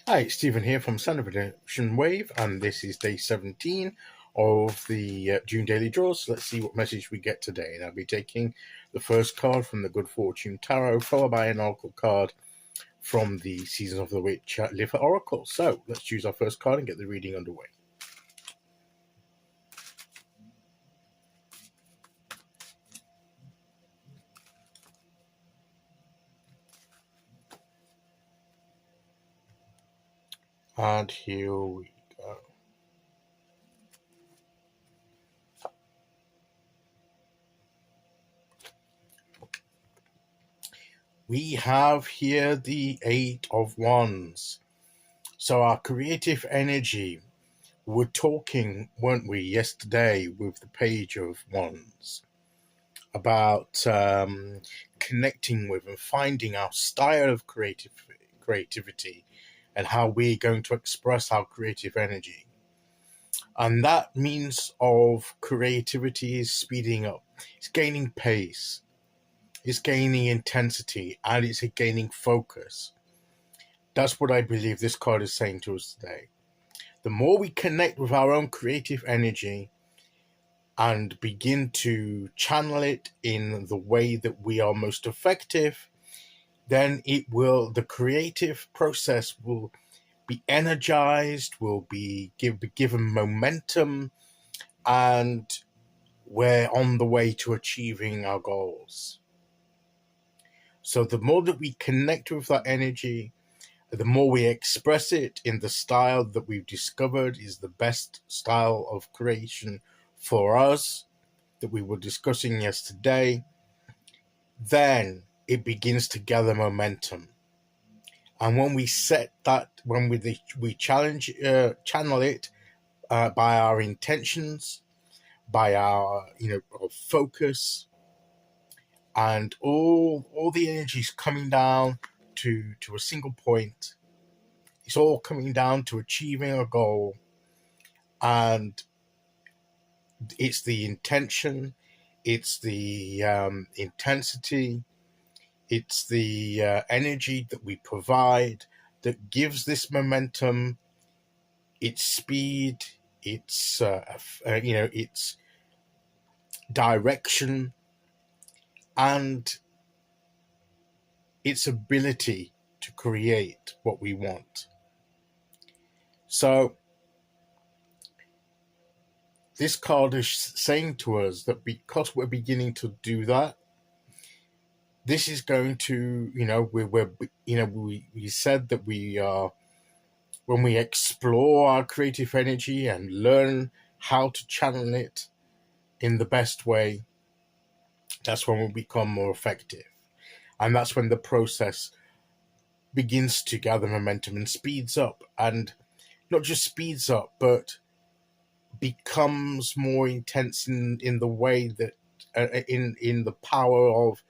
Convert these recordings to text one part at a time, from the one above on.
Hi, it's Stephen here from Sound of Redemption Wave, and this is day 17 of the June Daily Draws. So let's see what message we get today. And I'll be taking the first card from the Good Fortune Tarot, followed by an Oracle card from the Season of the Witch Litha Oracle. So let's choose our first card and get the reading underway. And here we go. We have here the Eight of Wands. So our creative energy. We're talking, weren't we, yesterday with the Page of Wands about connecting with and finding our style of creativity and how we're going to express our creative energy. And that means of creativity is speeding up. It's gaining pace. It's gaining intensity, and it's gaining focus. That's what I believe this card is saying to us today. The more we connect with our own creative energy and begin to channel it in the way that we are most effective, then the creative process will be energized, will be given momentum, and we're on the way to achieving our goals. So the more that we connect with that energy, the more we express it in the style that we've discovered is the best style of creation for us, that we were discussing yesterday, then it begins to gather momentum. And when we set that, when we channel it by our intentions, by our focus, and all the energy is coming down to a single point. It's all coming down to achieving a goal, and it's the intention, it's the intensity, it's the energy that we provide that gives this momentum, its speed, its its direction, and its ability to create what we want. So this card is saying to us that because we're beginning to do that, this is going to, we said that we are, when we explore our creative energy and learn how to channel it in the best way, that's when we become more effective. And that's when the process begins to gather momentum and speeds up, and not just speeds up, but becomes more intense in the way that in the power of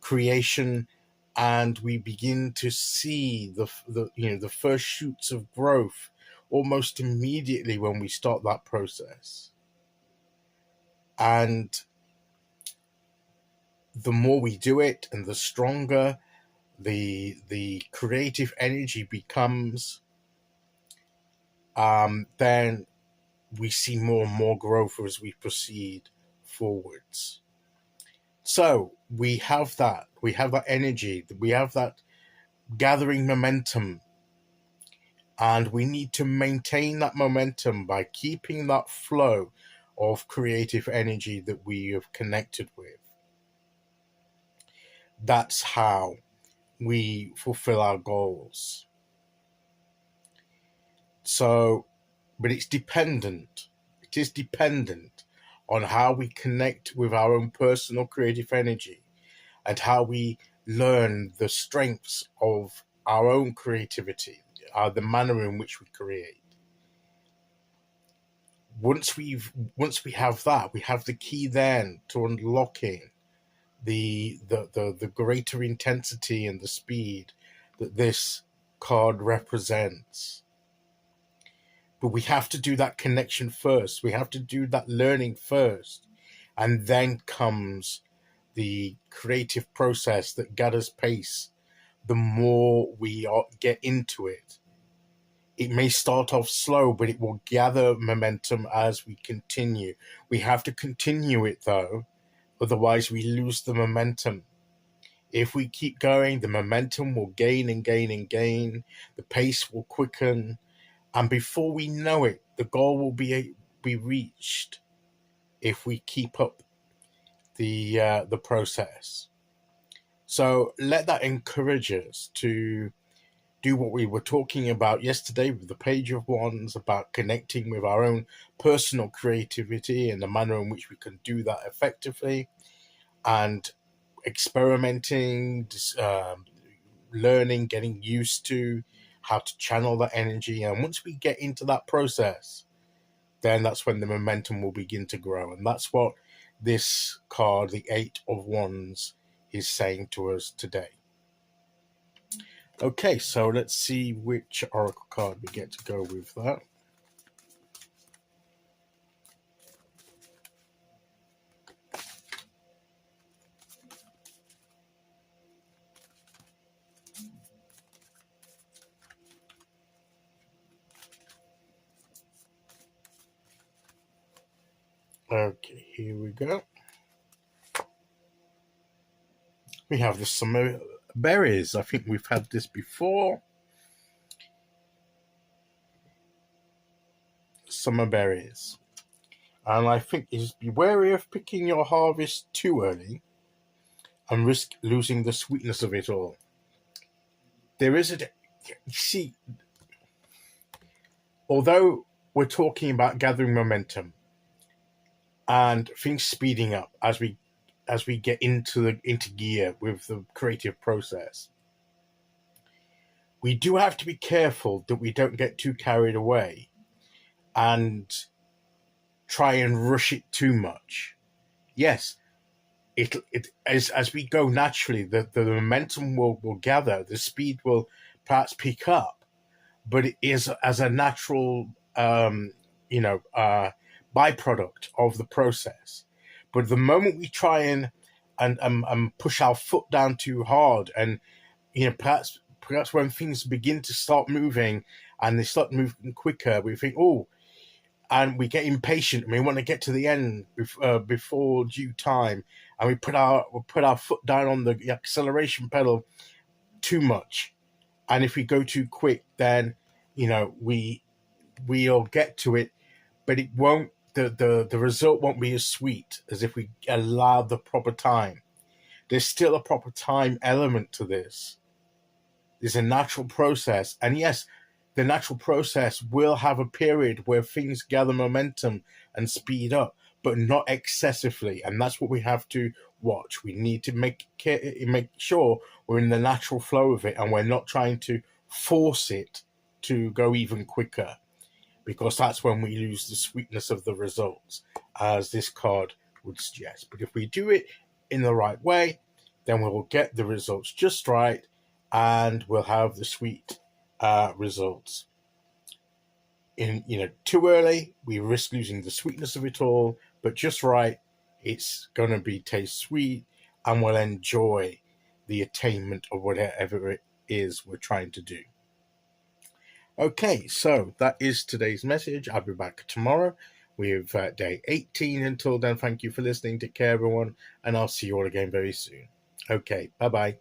creation, and we begin to see the first shoots of growth almost immediately when we start that process. And the more we do it, and the stronger the creative energy becomes, then we see more and more growth as we proceed forwards. So we have that energy, we have that gathering momentum, and we need to maintain that momentum by keeping that flow of creative energy that we have connected with. That's how we fulfill our goals. So, but it is dependent on how we connect with our own personal creative energy and how we learn the strengths of our own creativity, the manner in which we create. Once we have that, we have the key then to unlocking the greater intensity and the speed that this card represents. But we have to do that connection first. We have to do that learning first. And then comes the creative process that gathers pace the more we get into it. It may start off slow, but it will gather momentum as we continue. We have to continue it though, otherwise we lose the momentum. If we keep going, the momentum will gain and gain and gain, the pace will quicken, and before we know it, the goal will be reached if we keep up the process. So let that encourage us to do what we were talking about yesterday with the page of wands, about connecting with our own personal creativity and the manner in which we can do that effectively, and experimenting, learning, getting used to how to channel that energy. And once we get into that process, then that's when the momentum will begin to grow. And that's what this card, the Eight of Wands, is saying to us today. Okay, so let's see which oracle card we get to go with that. Okay, here we go. We have the summer berries. I think we've had this before. Summer berries. And I think is be wary of picking your harvest too early and risk losing the sweetness of it all. There is see, although we're talking about gathering momentum and things speeding up as we get into gear with the creative process, we do have to be careful that we don't get too carried away and try and rush it too much. Yes, it as we go naturally, the momentum will gather, the speed will perhaps pick up, but it is as a natural byproduct of the process. But the moment we try and push our foot down too hard, and perhaps when things begin to start moving and they start moving quicker, we think, oh, and we get impatient and we want to get to the end before due time, and we put our foot down on the acceleration pedal too much. And if we go too quick, then we'll get to it, but it won't. The result won't be as sweet as if we allow the proper time. There's still a proper time element to this. There's a natural process, and yes, the natural process will have a period where things gather momentum and speed up, but not excessively. And that's what we have to watch. We need to make sure we're in the natural flow of it, and we're not trying to force it to go even quicker, because that's when we lose the sweetness of the results, as this card would suggest. But if we do it in the right way, then we will get the results just right, and we'll have the sweet results. Too early, we risk losing the sweetness of it all, but just right, it's going to taste sweet, and we'll enjoy the attainment of whatever it is we're trying to do. Okay, so that is today's message. I'll be back tomorrow with day 18. Until then, thank you for listening. Take care, everyone, and I'll see you all again very soon. Okay, bye-bye.